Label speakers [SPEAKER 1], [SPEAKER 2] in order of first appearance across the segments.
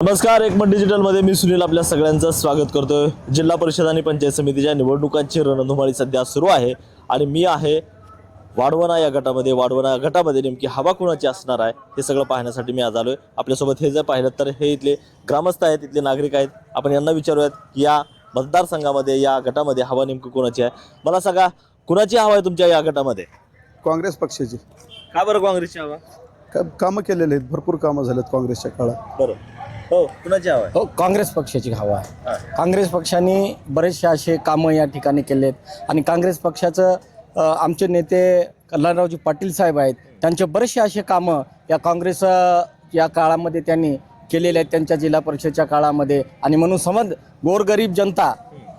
[SPEAKER 1] नमस्कार, एकमत डिजिटलमध्ये मी सुनील आपल्या सगळ्यांचं स्वागत करतोय। जिल्हा परिषद आणि पंचायत समितीच्या निवडणुकांची रणधुमाळी सध्या सुरू आहे आणि मी आहे वाढवणा या गटामध्ये। वाढवणा गटामध्ये नेमकी हवा कोणाची असणार आहे हे सगळं पाहण्यासाठी मी आज आलोय। आपल्यासोबत हे जर पाहिलं तर हे इथले ग्रामस्थ आहेत, इथले नागरिक आहेत। आपण यांना विचारूयात की या मतदारसंघामध्ये या गटामध्ये हवा नेमकी कोणाची आहे। मला सांगा, कोणाची हवा आहे तुमच्या या गटामध्ये?
[SPEAKER 2] काँग्रेस पक्षाची।
[SPEAKER 1] का बरं काँग्रेसची हवा?
[SPEAKER 2] कामं केलेले आहेत, भरपूर कामं झालेत काँग्रेसच्या काळात।
[SPEAKER 1] बरं, हो, कुणाची हवा आहे?
[SPEAKER 3] हो, काँग्रेस पक्षाची हवा आहे। काँग्रेस पक्षाने बरेचसे असे कामं या ठिकाणी केलेत आणि काँग्रेस पक्षाचं आमचे नेते कल्याणरावजी पाटील साहेब आहेत, त्यांचे बरेचसे असे कामं या काँग्रेस या काळामध्ये त्यांनी केलेले आहेत त्यांच्या जिल्हा परिषदेच्या काळामध्ये। आणि म्हणून समज गोरगरीब जनता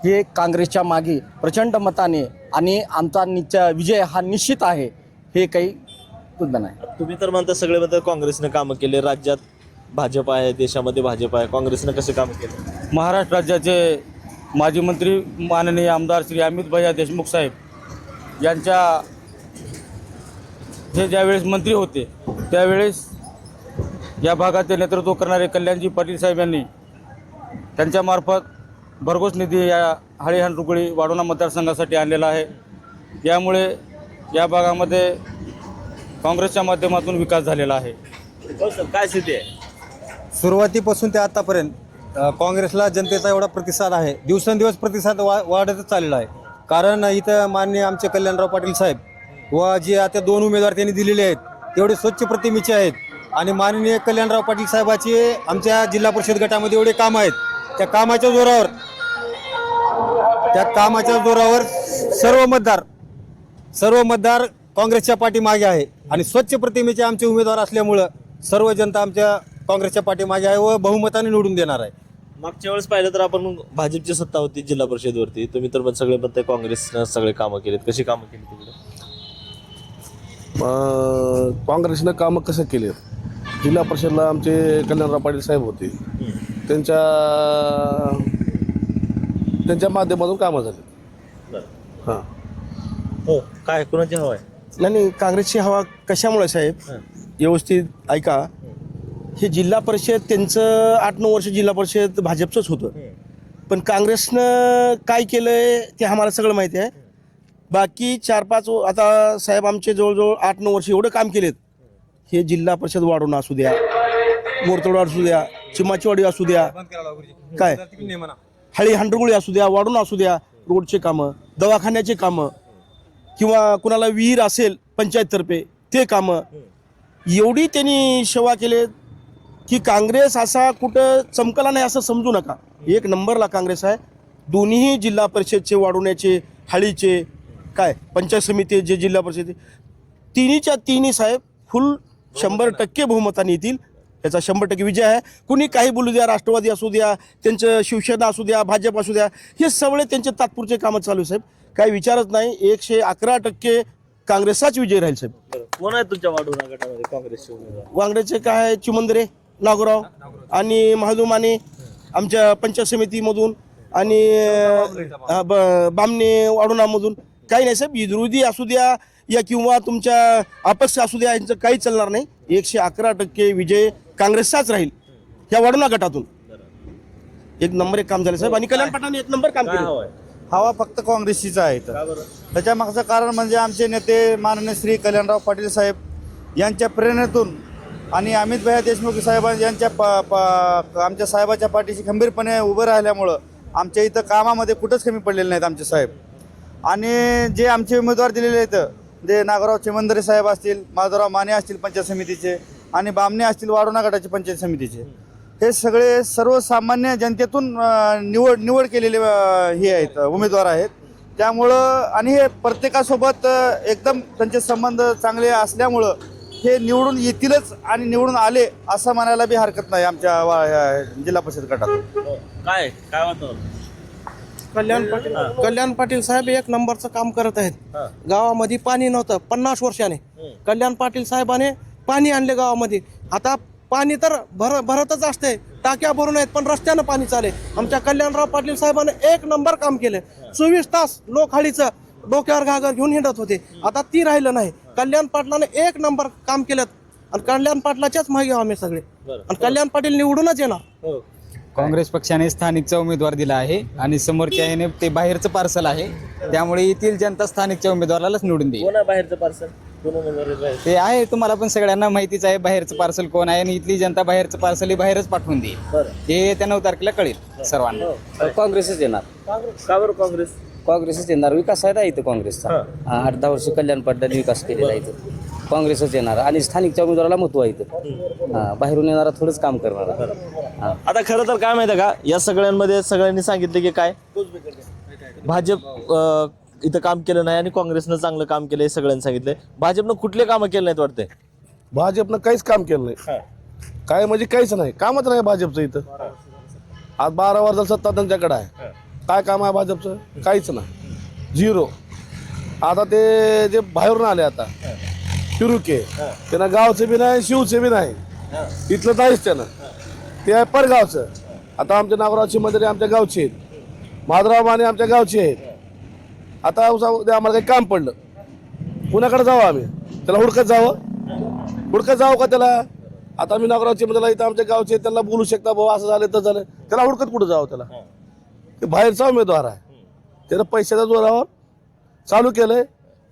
[SPEAKER 3] हे काँग्रेसच्या मागे प्रचंड मताने आणि आमचा विजय हा निश्चित आहे, हे काही सुद्धा नाही।
[SPEAKER 1] तुम्ही तर म्हणता सगळे म्हणतात काँग्रेसने कामं केले, राज्यात भाजप आहे, देशामध्ये भाजप आहे, काँग्रेसने कसे काम केले?
[SPEAKER 3] महाराष्ट्र राज्याचे माजी मंत्री माननीय आमदार श्री अमित भैया देशमुख साहेब यांच्या हे ज्यावेळेस मंत्री होते त्यावेळेस या भागाचे नेतृत्व करणारे कल्याणजी पाटील साहेब यांनी त्यांच्यामार्फत भरघोस निधी या हळीहंडरुगळी वाढवणा मतदारसंघासाठी आणलेला आहे। यामुळे या भागामध्ये काँग्रेसच्या माध्यमातून विकास झालेला आहे।
[SPEAKER 1] हो सर, काय स्थिती आहे?
[SPEAKER 4] सुरुवातीपासून ते आतापर्यंत काँग्रेसला जनतेचा एवढा प्रतिसाद आहे, दिवसेंदिवस प्रतिसाद वाढतच चाललेला आहे। कारण इथं माननीय आमचे कल्याणराव पाटील साहेब व जे आता दोन उमेदवार त्यांनी दिलेले आहेत तेवढे स्वच्छ प्रतिमेचे आहेत। आणि माननीय कल्याणराव पाटील साहेबाचे आमच्या जिल्हा परिषद गटामध्ये एवढे काम आहेत, त्या कामाच्या जोरावर सर्व मतदार काँग्रेसच्या पाठीमागे आहे। आणि स्वच्छ प्रतिमेचे आमचे उमेदवार असल्यामुळं सर्व जनता आमच्या काँग्रेसच्या पाठीमागे आहे व बहुमताने निवडून देणार आहे।
[SPEAKER 1] मागच्या वेळेस पाहिलं तर आपण भाजपची सत्ता होती जिल्हा परिषदेवरती, तुम्ही तर सगळे म्हणताय काँग्रेसनं सगळे कामं केलेत, कशी कामं केली तिकडे?
[SPEAKER 2] काँग्रेसनं कामं कसं केले? जिल्हा परिषदला आमचे कल्याणराव पाटील साहेब होते, त्यांच्या माध्यमातून कामं झाली। हां,
[SPEAKER 1] हो, काय कोणाची हवा आहे?
[SPEAKER 5] नाही, काँग्रेसची हवा कशामुळे साहेब, व्यवस्थित ऐका। हे जिल्हा परिषद त्यांचं 8-9 वर्ष जिल्हा परिषद भाजपचंच होतं, पण काँग्रेसनं काय केलंय ते आम्हाला सगळं माहिती आहे। बाकी 4-5 आता साहेब आमचे जवळजवळ 8-9 वर्ष एवढं काम केलेत। हे जिल्हा परिषद वाढवणं असू द्या, मोरतोडवाड असू द्या, चिमाचीवाडी असू द्या, काय हळी हंडरगुळी असू द्या, वाढवणं असू द्या, रोडचे कामं, दवाखान्याचे कामं किंवा कुणाला विहीर असेल पंचायततर्फे ते कामं, एवढी त्यांनी सेवा केले की काँग्रेस असा कुठं चमकला नाही असं समजू नका। एक नंबरला काँग्रेस आहे। दोन्ही जिल्हा परिषदचे, वाढवण्याचे, हळीचे, काय पंचायत समिती जे जिल्हा परिषद, तिन्हीच्या तिन्ही साहेब फुल 100% बहुमताने येतील। याचा 100% विजय आहे। कुणी काही बोलू द्या, राष्ट्रवादी असू द्या, त्यांचं शिवसेना असू द्या, भाजप असू द्या, हे सगळे त्यांचे तात्पुरते कामं चालू साहेब, काही विचारच नाही। 111% काँग्रेसचाच विजय राहील साहेब।
[SPEAKER 1] कोण आहे तुमच्या वाढवणा गटामध्ये काँग्रेसचे उमेदवार?
[SPEAKER 5] वांगड्याचे काय चिमंदरे नागोराव आणि महादेव माने आमच्या पंचायत समितीमधून आणि बामणे वाढवणामधून काही नाही साहेब। विरोधी असू द्या या किंवा तुमच्या अपक्ष असू द्या, यांचं काही चालणार नाही। 111% विजय काँग्रेसचाच राहील या वाढवणा गटातून। एक नंबर काम झालं साहेब आणि कल्याण पाटलांनी 1 नंबर काम केलं।
[SPEAKER 4] हवा फक्त काँग्रेसचीच आहे। त्याच्या मागचं कारण म्हणजे आमचे नेते माननीय श्री कल्याणराव पाटील साहेब यांच्या प्रेरणेतून आणि अमित भैया देशमुख साहेब यांच्या आमच्या साहेबाच्या पाठीशी खंबीरपणे उभं राहिल्यामुळं आमच्या इथं कामामध्ये कुठंच कमी पडलेले नाहीत आमचे साहेब। आणि जे आमचे उमेदवार दिलेले आहेत, जे नागराव चिमंदरे साहेब असतील, माधवराव माने असतील पंचायत समितीचे, आणि बामणे असतील वाढवणा गटाचे पंचायत समितीचे, हे सगळे सर्वसामान्य जनतेतून निवड केलेले हे आहेत, उमेदवार आहेत। त्यामुळं आणि हे प्रत्येकासोबत एकदम त्यांचे संबंध चांगले असल्यामुळं हे निवडून येतीलच आणि निवडून आले असं म्हणायला बी हरकत नाही आमच्या जिल्हा परिषद गटात।
[SPEAKER 1] काय वाटतं?
[SPEAKER 6] कल्याण पाटील साहेब 1 नंबरचं काम करत आहेत। गावामध्ये पाणी नव्हतं 50 वर्षाने, कल्याण पाटील साहेबाने पाणी आणले गावामध्ये। आता पाणी तर भरतच असते, टाक्या भरून आहेत, पण रस्त्यानं पाणी चाले। आमच्या कल्याणराव पाटील साहेबांनी 1 नंबर काम केले। 24 तास लोक हळीचं डोक्यावर घागर घेऊन हिंडत होते, आता ती राहिलं नाही। कल्याण पाटलाने 1 नंबर काम केलं। आणि कल्याण पाटलाच्याच मागे आहोत आम्ही सगळे
[SPEAKER 1] बरं.
[SPEAKER 6] आणि कल्याण पाटील निवडूनच येणार.
[SPEAKER 1] हो.
[SPEAKER 7] काँग्रेस पक्षाने स्थानिकचा उमेदवार दिला आहे आणि समोरच्या याने ते बाहेरचं पार्सल आहे, त्यामुळे येथील जनता स्थानिकच्या उमेदवारालाच निवडून देईल.
[SPEAKER 1] कोण आहे बाहेरचं पार्सल? कोण उमेदवार आहे बाहेर?
[SPEAKER 7] ते आहे, तुम्हाला पण सगळ्यांना माहितीच आहे बाहेरचं पार्सल कोण आहे आणि इथली जनता बाहेरचं पार्सल बाहेरच पाठवून देईल.
[SPEAKER 1] बरं.
[SPEAKER 7] हे येत्या 9 तारखेला कळेल सर्वांना.
[SPEAKER 8] काँग्रेसच येणार.
[SPEAKER 1] का बरं काँग्रेस?
[SPEAKER 8] काँग्रेसच येणार. विकास आहे ना इथं काँग्रेसचा. 8-10 वर्ष कल्याण पाटलांनी विकास केलेला आहे इथं. काँग्रेसच येणार आणि स्थानिकच्या उमेदवाराला महत्व आहे इथं. बाहेरून येणारा थोडंच काम करणार.
[SPEAKER 1] आता खरं तर काय माहिती आहे का, या सगळ्यांमध्ये सगळ्यांनी सांगितले की काय भाजप इथं काम केलं नाही आणि काँग्रेसनं चांगलं काम केलं हे सगळ्यांनी सांगितलंय. भाजपनं कुठले कामं केले नाहीत वाटतंय?
[SPEAKER 2] भाजपनं काहीच काम केलं नाही. काय म्हणजे काहीच नाही, कामच नाही भाजपचं इथं. आज 12 वर्षाला सत्ता त्यांच्याकडे आहे. काय काम आहे भाजपचं? काहीच नाही, झिरो. आता ते जे बाहेरून आले आता फिरुके, त्यांना गावचं बी नाही शिवचं बी नाही, इथलं नाहीच त्यानं. ते आहे परगावचं. आता आमच्या नागरावची मंदिरे आमच्या गावची आहेत, माधवराव माने आमच्या गावचे आहेत. आता उद्या आम्हाला काही काम पडलं, कुणाकडे जावं आम्ही? त्याला हुडकत जावं का त्याला? आता आम्ही नागरावची मंदिरला इथं आमच्या गावचे आहेत, त्यांना बोलू शकता बाबा असं झालं तर झालं, त्याला हुडकत कुठं जावं? त्याला ते बाहेरचा उमेदवार आहे, त्यानं पैशाच्या जोरावर चालू केलंय.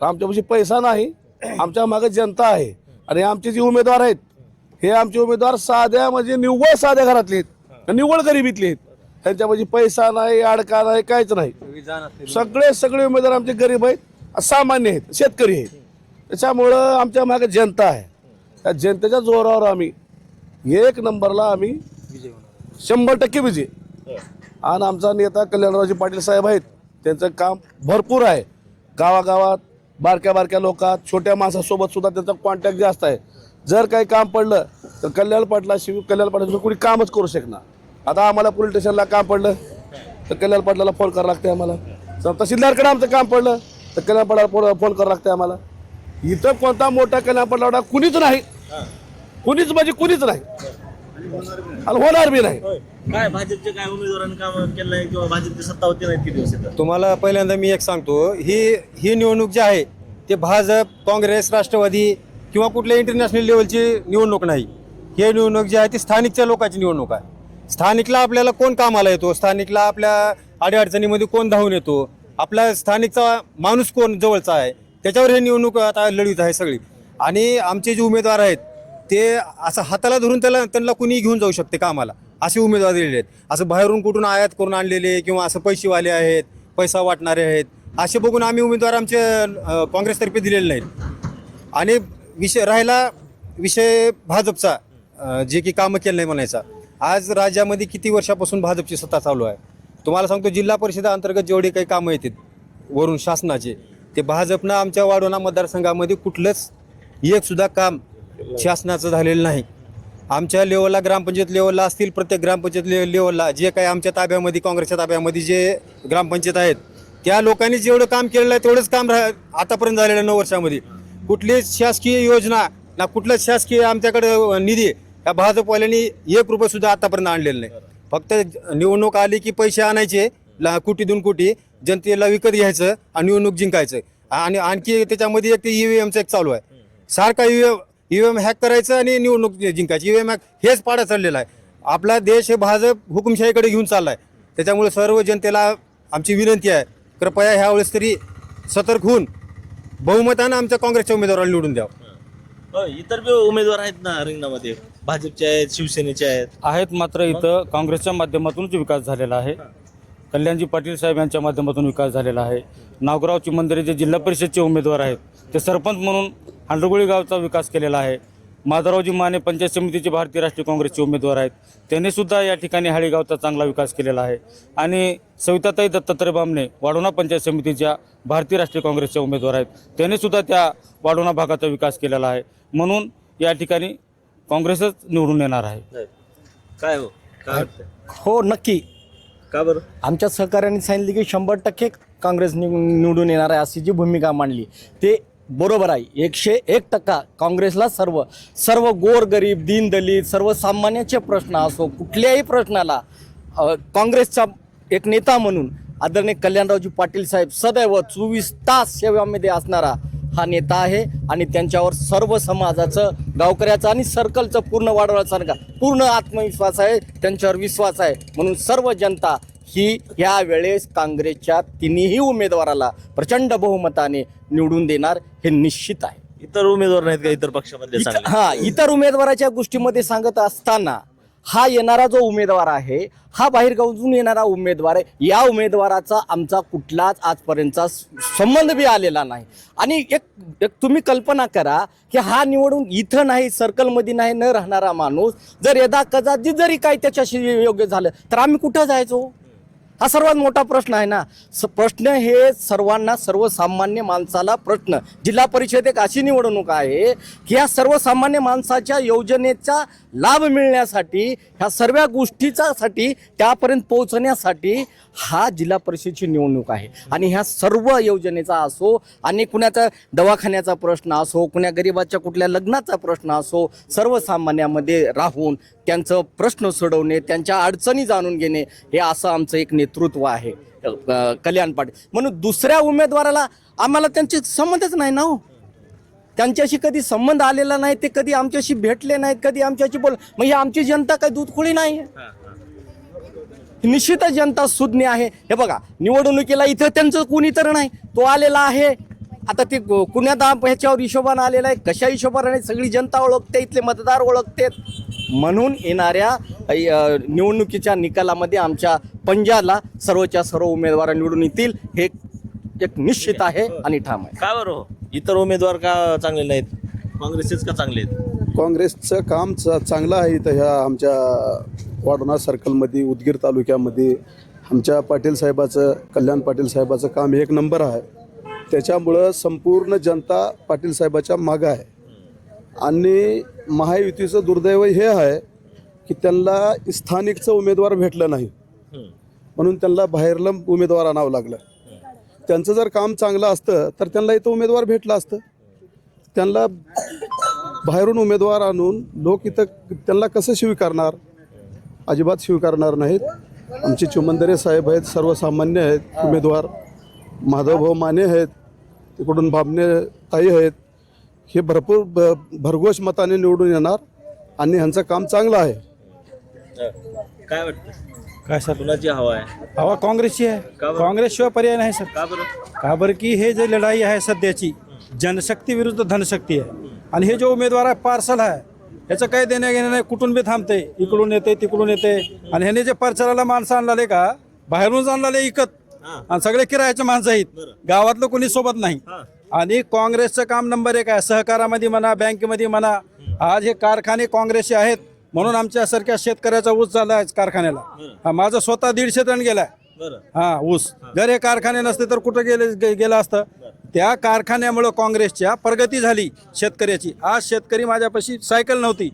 [SPEAKER 2] आमच्यापाशी पैसा नाही, आमच्या मागे जनता आहे. आणि आमचे जे उमेदवार आहेत हे आमचे उमेदवार साध्या म्हणजे निव्वळ साध्या घरातले आहेत, निव्वळ गरिबीतले आहेत. त्यांच्यापाशी पैसा नाही, अडका नाही, काहीच नाही. सगळे उमेदवार आमचे गरीब आहेत, सामान्य आहेत, शेतकरी आहेत. त्याच्यामुळं आमच्या मागे जनता आहे. त्या जनतेच्या जोरावर आम्ही 1 नंबरला आम्ही 100% विजय. आणि आमचा नेता कल्याणरावजी पाटील साहेब आहेत, त्यांचं काम भरपूर आहे. गावागावात बारक्या लोकात छोट्या माणसासोबत सुद्धा त्यांचा कॉन्टॅक्ट जास्त आहे. जर काही काम पडलं तर कल्याण पाटलाशिवाय कोणी कामच करू शकणार. आता आम्हाला पोलीस स्टेशनला काम पडलं तर कल्याण पाटलाला फोन करावं लागते आम्हाला. तहसीलदारकडे आमचं काम पडलं तर कल्याण पाटलाला फोन करावं लागते आम्हाला. इथं कोणता मोठा कल्याण पाटला कुणीच नाही, कुणीच म्हणजे कुणीच नाही आणि होणार बी नाही.
[SPEAKER 1] काय भाजपचे काय उमेदवारांनी काम केलं नाही किंवा भाजपची सत्ता होती नाही किती दिवस येतात?
[SPEAKER 9] तुम्हाला पहिल्यांदा मी एक सांगतो, ही निवडणूक जी आहे ते भाजप, काँग्रेस, राष्ट्रवादी किंवा कुठल्या इंटरनॅशनल लेवलची निवडणूक नाही. ही निवडणूक जी आहे ती स्थानिकच्या लोकांची निवडणूक आहे. स्थानिकला आपल्याला कोण कामाला येतो, स्थानिकला आपल्या अडीअडचणीमध्ये कोण धावून येतो, आपला स्थानिकचा माणूस कोण जवळचा आहे, त्याच्यावर हे निवडणूक आता लढवीत आहे सगळी. आणि आमचे जे उमेदवार आहेत ते असं हाताला धरून त्यांना कुणी घेऊन जाऊ शकते कामाला, असे उमेदवार दिलेले आहेत. असं बाहेरून कुठून आयात करून आणलेले किंवा असं पैसेवाले आहेत, पैसा वाटणारे आहेत, असे बघून आम्ही उमेदवार आमचे काँग्रेसतर्फे दिलेले नाहीत. आणि विषय भाजपचा, जे की कामं केलं नाही म्हणायचा. आज राज्यामध्ये किती वर्षापासून भाजपची सत्ता चालू आहे. तुम्हाला सांगतो, जिल्हा परिषदा जेवढे काही कामं येतात वरून शासनाचे, ते भाजपनं आमच्या वाढवणा मतदारसंघामध्ये कुठलंच एक सुद्धा काम शासनाचं झालेलं नाही. आमच्या लेवलला, ग्रामपंचायत लेवलला असतील, प्रत्येक ग्रामपंचायत लेवलला जे काही आमच्या ताब्यामध्ये, काँग्रेसच्या ताब्यामध्ये जे ग्रामपंचायत आहेत, त्या लोकांनी जेवढं काम केलेलं आहे तेवढंच काम आतापर्यंत झालेलं 9 वर्षामध्ये. कुठलीच शासकीय योजना ना कुठलाच शासकीय आमच्याकडे निधी या भाजपवाल्यांनी 1 रुपये सुद्धा आतापर्यंत आणलेलं नाही. फक्त निवडणूक आली की पैसे आणायचे, कोटी 2 कोटी जनतेला विकत घ्यायचं आणि निवडणूक जिंकायचं. आणि आणखी त्याच्यामध्ये एक EVMचं एक चालू आहे, सारखा EVM हॅक करायचं आणि निवडणूक जिंकायची. EVM हॅक हेच पाडा चाललेला आहे. आपला देश हे भाजप हुकुमशाहीकडे घेऊन चालला आहे. त्याच्यामुळे सर्व जनतेला आमची विनंती आहे, कृपया ह्यावेळेस तरी सतर्क होऊन बहुमतानं आमच्या काँग्रेसच्या उमेदवाराला निवडून द्यावं.
[SPEAKER 1] इतर बी उमेदवार आहेत ना रिंगणामध्ये, भाजपचे आहेत, शिवसेनेचे आहेत.
[SPEAKER 10] मात्र इथं काँग्रेसच्या माध्यमातूनच विकास झालेला आहे. कल्याणजी पाटील साहेब यांच्या माध्यमातून विकास झालेला आहे. नागरावची मंदिरे जे जिल्हा परिषदचे उमेदवार आहेत ते सरपंच म्हणून हांडरगुळी गावचा विकास केलेला आहे. माधवरावजी माने पंचायत समितीचे भारतीय राष्ट्रीय काँग्रेसचे उमेदवार आहेत, त्यांनीसुद्धा या ठिकाणी हाळीगावचा चांगला विकास केलेला आहे. आणि सविताताई दत्तात्रय बामणे वाढवणा पंचायत समितीच्या भारतीय राष्ट्रीय काँग्रेसच्या उमेदवार आहेत, त्यांनीसुद्धा त्या वाढवणा भागाचा विकास केलेला आहे. म्हणून या ठिकाणी काँग्रेसच निवडून येणार आहे.
[SPEAKER 1] काय हो, काय वाटतंय?
[SPEAKER 3] हो, नक्की.
[SPEAKER 1] का बरं?
[SPEAKER 3] आमच्या सहकार्याने सांगितले की 100% काँग्रेस निवडून येणार आहे अशी जी भूमिका मांडली ते बरोबर आहे. 101% काँग्रेसला सर्व गोरगरीब, दीनदलित, सर्वसामान्याचे प्रश्न असो, कुठल्याही प्रश्नाला काँग्रेसचा एक नेता म्हणून आदरणीय कल्याणरावजी पाटील साहेब सदैव 24 तास सेवेमध्ये असणारा हा नेता आहे आणि त्यांच्यावर सर्व समाजाचं, गावकऱ्याचं आणि सर्कलचं पूर्ण वाढवायचं पूर्ण आत्मविश्वास आहे, त्यांच्यावर विश्वास आहे. म्हणून सर्व जनता ही या वेळेस काँग्रेसच्या तिन्ही उमेदवाराला प्रचंड बहुमताने निवडून देणार हे निश्चित आहे.
[SPEAKER 1] इतर उमेदवार नाहीत का इतर पक्षामधले चांगले?
[SPEAKER 3] इतर उमेदवाराच्या गोष्टीमध्ये सांगत असताना हा येणारा जो उमेदवार आहे हा बाहेरगावून येणारा उमेदवार आहे. या उमेदवाराचा आमचा कुठलाच आजपर्यंतचा संबंध बी आलेला नाही. आणि एक तुम्ही कल्पना करा की हा निवडून इथं नाही, सर्कलमध्ये नाही न राहणारा माणूस जर यदा कदाचित जरी काही त्याच्याशी योग्य झालं तर आम्ही कुठं जायचो? हा सर्वात मोठा प्रश्न आहे ना. प्रश्न हे सर्वांना, सर्वसामान्य माणसाला प्रश्न. जिल्हा परिषद एक अशी निवडणूक आहे की या सर्वसामान्य माणसाच्या योजनेचा लाभ मिळण्यासाठी, ह्या सर्व गोष्टीसाठी त्यापर्यंत पोहोचण्यासाठी हा जिल्हा परिषदेची निवडणूक आहे. आणि ह्या सर्व योजनेचा असो, आणि कुणाचा दवाखान्याचा प्रश्न असो, कुण्या गरिबाच्या कुठल्या लग्नाचा प्रश्न असो, सर्वसामान्यामध्ये राहून त्यांचं प्रश्न सोडवणे, त्यांच्या अडचणी जाणून घेणे, हे असं आमचं एक नेतृत्व आहे कल्याण पाटील. म्हणून दुसऱ्या उमेदवाराला आम्हाला त्यांचे संबंधच नाही ना हो. त्यांच्याशी कधी संबंध आलेला नाही, ते कधी आमच्याशी भेटले नाहीत, कधी आमच्याशी बोल. मग ही आमची जनता काही दूधखोळी नाही. निश्चितच जनता सुज्ञ आहे. हे बघा, निवडणुकीला इथं त्यांचं कुणी तर नाही, तो आलेला आहे. आता ते कुण्यात ह्याच्यावर हिशोबानं आलेला आहे, कशा हिशोबाने सगळी जनता ओळखते, इथले मतदार ओळखते. म्हणून येणाऱ्या निवडणुकीच्या निकालामध्ये आमच्या पंजाला सर्वच्या सर्व उमेदवार निवडून येतील हे एक निश्चित आहे आणि ठाम आहे.
[SPEAKER 1] का बरं? इतर उमेदवार का चांगले नाहीत? काँग्रेसचेच का चांगले आहेत?
[SPEAKER 2] काँग्रेसचं काम चांगलं आहे इथं ह्या आमच्या वाडोना सर्कलमध्ये, उदगीर तालुक्यामध्ये. आमच्या पाटील साहेबाचं, कल्याण पाटील साहेबाचं काम एक नंबर आहे. त्याच्यामुळं संपूर्ण जनता पाटील साहेबाच्या मागं आहे. आणि महायुतीचं दुर्दैव हे आहे की त्यांना स्थानिकचं उमेदवार भेटलं नाही, म्हणून त्यांना बाहेरला उमेदवार आणावं लागलं. त्यांचं जर काम चांगलं असतं तर त्यांना इथं उमेदवार भेटलं असतं. त्यांना बाहेरून उमेदवार आणून लोक इथं त्यांना कसं स्वीकारणार? अजिबात स्वीकारणार नाहीत. आमचे चुमंदरे साहेब आहेत, सर्वसामान्य आहेत उमेदवार. माधवभाऊ माने आहेत, तिकडून भाबने ताई आहेत. हे भरपूर भरघोष मताने निवडून येणार आणि ह्यांचं काम चांगलं आहे.
[SPEAKER 1] काय वाटतं?
[SPEAKER 10] काय सर,
[SPEAKER 1] कुणाची हवा आहे?
[SPEAKER 10] हवा काँग्रेसची आहे. काँग्रेसशिवाय पर्याय नाही सर.
[SPEAKER 1] का बरं?
[SPEAKER 10] का बरं की हे जे लढाई आहे सध्याची, जनशक्ती विरुद्ध धनशक्ती आहे. आणि हे जो उमेदवार आहे पार्सल आहे, याचं काही देण्या घेणं नाही. कुठून बी थांबते, इकडून येते तिकडून येते. आणि ह्याने जे प्रचाराला माणसं आणलेले का बाहेरून आणलेले इकत, आणि सगळे किरायाचे माणसं आहेत, गावातलं कोणी सोबत नाही. आणि काँग्रेसचं काम नंबर 1 आहे. सहकारामध्ये म्हणा, बँकेमध्ये म्हणा. आज हे कारखाने काँग्रेसचे आहेत म्हणून आमच्यासारख्या शेतकऱ्याचा ऊस झाला आहे कारखान्याला. माझं स्वतः 150 टन गेलाय ऊस. जर हे कारखाने नसते तर कुठं गेलं असतं? त्या कारखान्यामुळं काँग्रेसच्या प्रगती झाली शेतकऱ्याची. आज शेतकरी माझ्यापाशी सायकल नव्हती,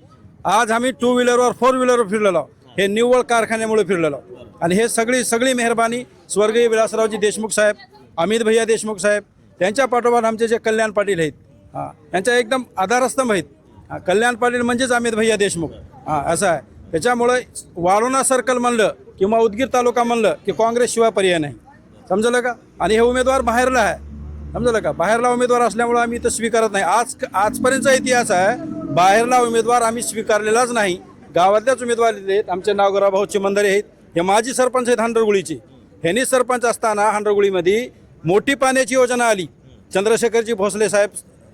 [SPEAKER 10] आज आम्ही 2 व्हीलरवर 4 व्हीलरवर फिरलेलो. हे निव्वळ कारखान्यामुळे फिरलेलो. आणि हे सगळी मेहरबानी स्वर्गीय विलासरावजी देशमुख साहेब, अमित भैया देशमुख साहेब, त्यांच्या पाठोपाठ आमचे जे कल्याण पाटील आहेत, यांच्या एकदम आधारस्तंभ आहेत. कल्याण पाटील म्हणजेच अमित भैया देशमुख, असं आहे. त्याच्यामुळं वाडोना सर्कल म्हणलं किंवा उदगीर तालुका म्हणलं की काँग्रेसशिवाय पर्याय नाही. समजलं का? आणि हे उमेदवार बाहेरला आहे, समजलं का? बाहेरला उमेदवार असल्यामुळं आम्ही इथं स्वीकारत नाही. आजपर्यंतचा इतिहास आहे, बाहेरला उमेदवार आम्ही स्वीकारलेलाच नाही. गावातल्याच उमेदवार आहेत. आमचे नागोराव भाऊ चिमंदरे आहेत, हे माजी सरपंच आहेत हांडरगुळीचे. ह्यांनी सरपंच असताना हांडरगुळीमध्ये मोठी पाण्याची योजना आली. चंद्रशेखरजी भोसले साहेब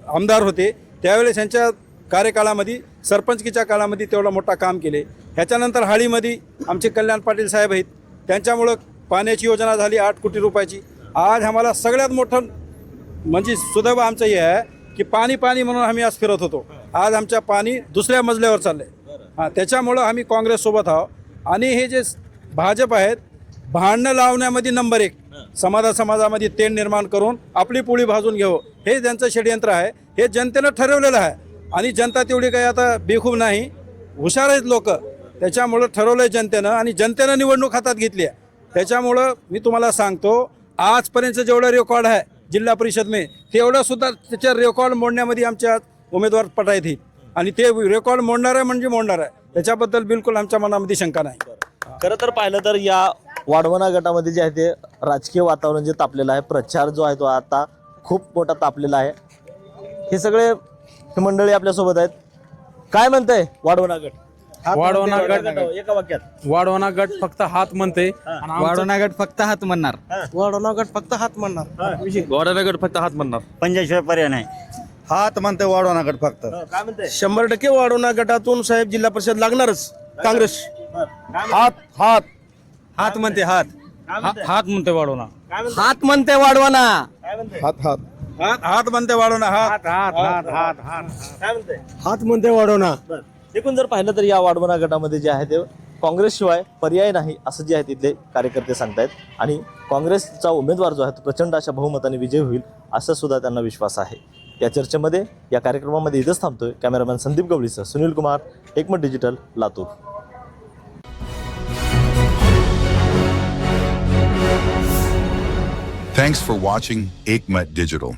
[SPEAKER 10] आमदार होते त्यावेळेस यांच्या कार्यकाळामध्ये, सरपंचकीच्या काळामध्ये तेवढं मोठं काम केले. ह्याच्यानंतर हाळीमध्ये आमचे कल्याण पाटील साहेब आहेत, त्यांच्यामुळं पाण्याची योजना झाली 8 कोटी रुपयाची. आज आम्हाला सगळ्यात मोठं म्हणजे सुदैव आमचं हे आहे की पाणी म्हणून आम्ही आज फिरत होतो. आज आमच्या पाणी दुसऱ्या मजल्यावर चाललं आहे. त्याच्यामुळं आम्ही काँग्रेससोबत आहोत. आणि हे जे भाजप आहेत, भांडणं लावण्यामध्ये नंबर 1. समाजामध्ये तेढ निर्माण करून आपली पोळी भाजून घेऊ, हे त्यांचं षडयंत्र आहे. हे जनतेनं ठरवलेलं आहे. आणि जनता तेवढी काही आता बेखूब नाही, हुशार आहेत लोक. त्याच्यामुळं ठरवलं आहे जनतेनं, आणि जनतेनं निवडणूक हातात घेतली आहे. त्याच्यामुळं मी तुम्हाला सांगतो, आजपर्यंत जेवढं रेकॉर्ड आहे जिल्हा परिषदमध्ये, तेवढंसुद्धा त्याच्या रेकॉर्ड मोडण्यामध्ये आमच्या उमेदवार पटायत आहेत. आणि ते रेकॉर्ड मोडणार आहे म्हणजे मोडणार आहे, त्याच्याबद्दल बिलकुल आमच्या मनामध्ये शंका नाही.
[SPEAKER 1] खरं तर पाहिलं तर या वाढवणा गटामध्ये जे आहे ते राजकीय वातावरण जे तापलेलं आहे, प्रचार जो आहे तो आता खूप मोठा तापलेला आहे. हे सगळे हे मंडळी आपल्यासोबत आहेत. काय म्हणताय वाढवणा गट?
[SPEAKER 11] वाढवणा गट
[SPEAKER 1] एका वाक्यात.
[SPEAKER 11] वाढवणा गट फक्त हात म्हणते.
[SPEAKER 7] वाढवणा गट फक्त हात म्हणणार.
[SPEAKER 6] वाढवणा गट फक्त हात म्हणणार.
[SPEAKER 11] वाढवणा गट फक्त हात म्हणणार.
[SPEAKER 4] पंजाशिवाय पर्याय नाही. हात म्हणते वाढवणा गट फक्त.
[SPEAKER 1] काय म्हणताय?
[SPEAKER 5] 100% वाढवणा गटातून साहेब जिल्हा परिषद लागणारच काँग्रेस. हात हात
[SPEAKER 9] हात म्हणते हात.
[SPEAKER 10] हात म्हणते वाढवणा.
[SPEAKER 3] हात म्हणते वाढवणा.
[SPEAKER 2] हात हात
[SPEAKER 4] हात म्हणते वाढवणा. हात
[SPEAKER 1] काय म्हणताय?
[SPEAKER 5] हात म्हणते वाढवणा.
[SPEAKER 1] एकूण जर पाहिलं तर या वाढवणा गटामध्ये जे आहे ते काँग्रेसशिवाय पर्याय नाही असं जे आहे तिथले कार्यकर्ते सांगतायत. आणि काँग्रेसचा उमेदवार जो आहे तो प्रचंड अशा बहुमताने विजय होईल असा सुद्धा त्यांना विश्वास आहे. या चर्चेमध्ये या कार्यक्रमामध्ये इथंच थांबतोय. कॅमेरामॅन संदीप गवळीसह सुनील कुमार, एकमत digital, Latur.
[SPEAKER 12] Thanks for watching Ekmat Digital.